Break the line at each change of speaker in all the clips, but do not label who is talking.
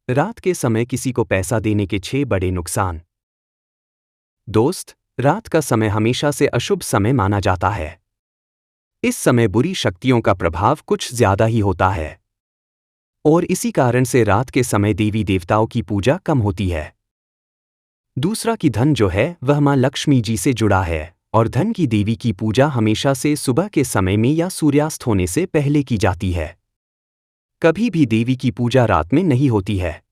रात के समय किसी को पैसा देने के 6 बड़े नुकसान। दोस्त, रात का समय हमेशा से अशुभ समय माना जाता है। इस समय बुरी शक्तियों का प्रभाव कुछ ज्यादा ही होता है और इसी कारण से रात के समय देवी देवताओं की पूजा कम होती है। दूसरा कि धन जो है वह मां लक्ष्मी जी से जुड़ा है और धन की देवी की पूजा हमेशा से सुबह के समय में या सूर्यास्त होने से पहले की जाती है। कभी भी देवी की पूजा रात में नहीं होती है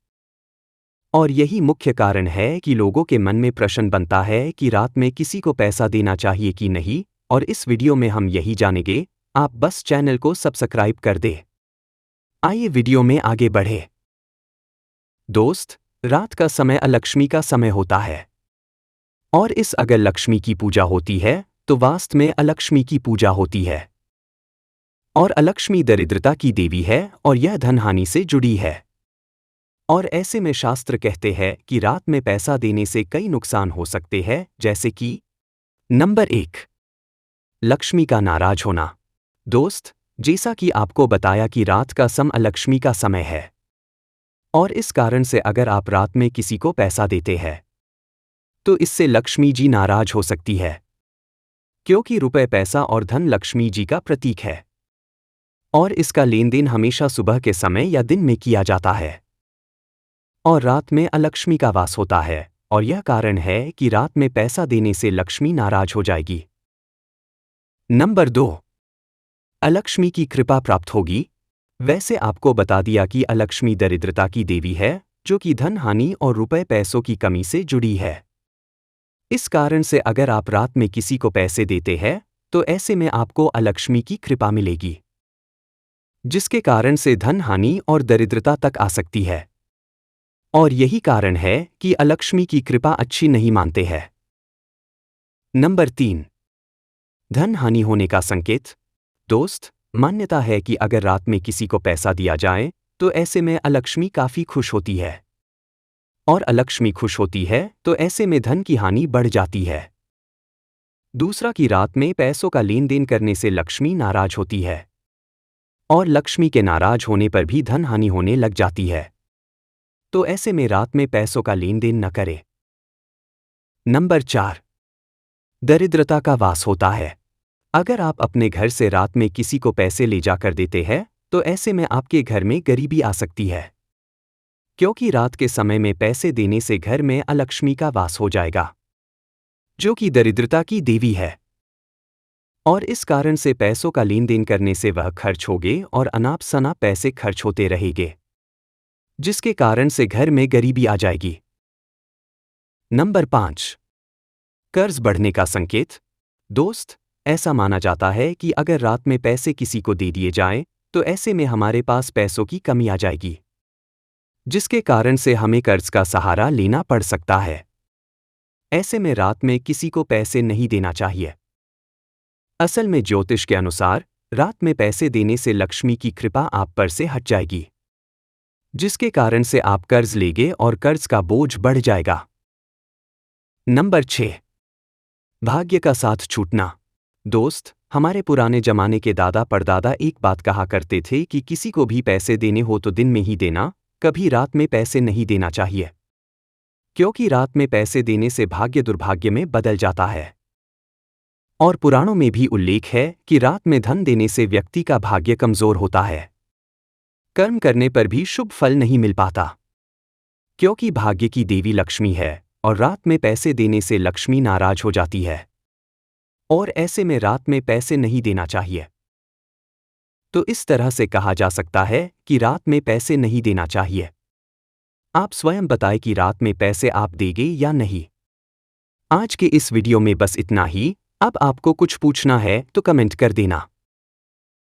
और यही मुख्य कारण है कि लोगों के मन में प्रश्न बनता है कि रात में किसी को पैसा देना चाहिए कि नहीं, और इस वीडियो में हम यही जानेंगे। आप बस चैनल को सब्सक्राइब कर दे। आइए वीडियो में आगे बढ़े। दोस्त, रात का समय अलक्ष्मी का समय होता है और इस अगर लक्ष्मी की पूजा होती है तो वास्तव में अलक्ष्मी की पूजा होती है और अलक्ष्मी दरिद्रता की देवी है और यह धन हानि से जुड़ी है। और ऐसे में शास्त्र कहते हैं कि रात में पैसा देने से कई नुकसान हो सकते हैं, जैसे कि नंबर 1, लक्ष्मी का नाराज होना। दोस्त, जैसा कि आपको बताया कि रात का समय अलक्ष्मी का समय है और इस कारण से अगर आप रात में किसी को पैसा देते हैं तो इससे लक्ष्मी जी नाराज हो सकती है, क्योंकि रुपए, पैसा और धन लक्ष्मी जी का प्रतीक है और इसका लेन देन हमेशा सुबह के समय या दिन में किया जाता है और रात में अलक्ष्मी का वास होता है और यह कारण है कि रात में पैसा देने से लक्ष्मी नाराज हो जाएगी। नंबर 2, अलक्ष्मी की कृपा प्राप्त होगी। वैसे आपको बता दिया कि अलक्ष्मी दरिद्रता की देवी है जो कि धन हानि और रुपए पैसों की कमी से जुड़ी है। इस कारण से अगर आप रात में किसी को पैसे देते हैं तो ऐसे में आपको अलक्ष्मी की कृपा मिलेगी, जिसके कारण से धन हानि और दरिद्रता तक आ सकती है और यही कारण है कि अलक्ष्मी की कृपा अच्छी नहीं मानते हैं। नंबर 3, धन हानि होने का संकेत। दोस्त, मान्यता है कि अगर रात में किसी को पैसा दिया जाए तो ऐसे में अलक्ष्मी काफी खुश होती है और अलक्ष्मी खुश होती है तो ऐसे में धन की हानि बढ़ जाती है। दूसरा कि रात में पैसों का लेन देन करने से लक्ष्मी नाराज होती है और लक्ष्मी के नाराज होने पर भी धन हानि होने लग जाती है, तो ऐसे में रात में पैसों का लेन देन न करें। नंबर 4, दरिद्रता का वास होता है। अगर आप अपने घर से रात में किसी को पैसे ले जाकर देते हैं तो ऐसे में आपके घर में गरीबी आ सकती है, क्योंकि रात के समय में पैसे देने से घर में अलक्ष्मी का वास हो जाएगा, जो कि दरिद्रता की देवी है और इस कारण से पैसों का लेन देन करने से वह खर्च होगे और अनाप शनाप पैसे खर्च होते रहेंगे, जिसके कारण से घर में गरीबी आ जाएगी। नंबर 5, कर्ज बढ़ने का संकेत। दोस्त, ऐसा माना जाता है कि अगर रात में पैसे किसी को दे दिए जाएं तो ऐसे में हमारे पास पैसों की कमी आ जाएगी, जिसके कारण से हमें कर्ज का सहारा लेना पड़ सकता है। ऐसे में रात में किसी को पैसे नहीं देना चाहिए। असल में ज्योतिष के अनुसार रात में पैसे देने से लक्ष्मी की कृपा आप पर से हट जाएगी, जिसके कारण से आप कर्ज लेंगे और कर्ज का बोझ बढ़ जाएगा। नंबर 6, भाग्य का साथ छूटना। दोस्त, हमारे पुराने जमाने के दादा परदादा एक बात कहा करते थे कि किसी को भी पैसे देने हो तो दिन में ही देना, कभी रात में पैसे नहीं देना चाहिए, क्योंकि रात में पैसे देने से भाग्य दुर्भाग्य में बदल जाता है और पुराणों में भी उल्लेख है कि रात में धन देने से व्यक्ति का भाग्य कमजोर होता है, कर्म करने पर भी शुभ फल नहीं मिल पाता, क्योंकि भाग्य की देवी लक्ष्मी है और रात में पैसे देने से लक्ष्मी नाराज हो जाती है और ऐसे में रात में पैसे नहीं देना चाहिए। तो इस तरह से कहा जा सकता है कि रात में पैसे नहीं देना चाहिए। आप स्वयं बताएं कि रात में पैसे आप देंगे या नहीं। आज के इस वीडियो में बस इतना ही। अब आपको कुछ पूछना है तो कमेंट कर देना।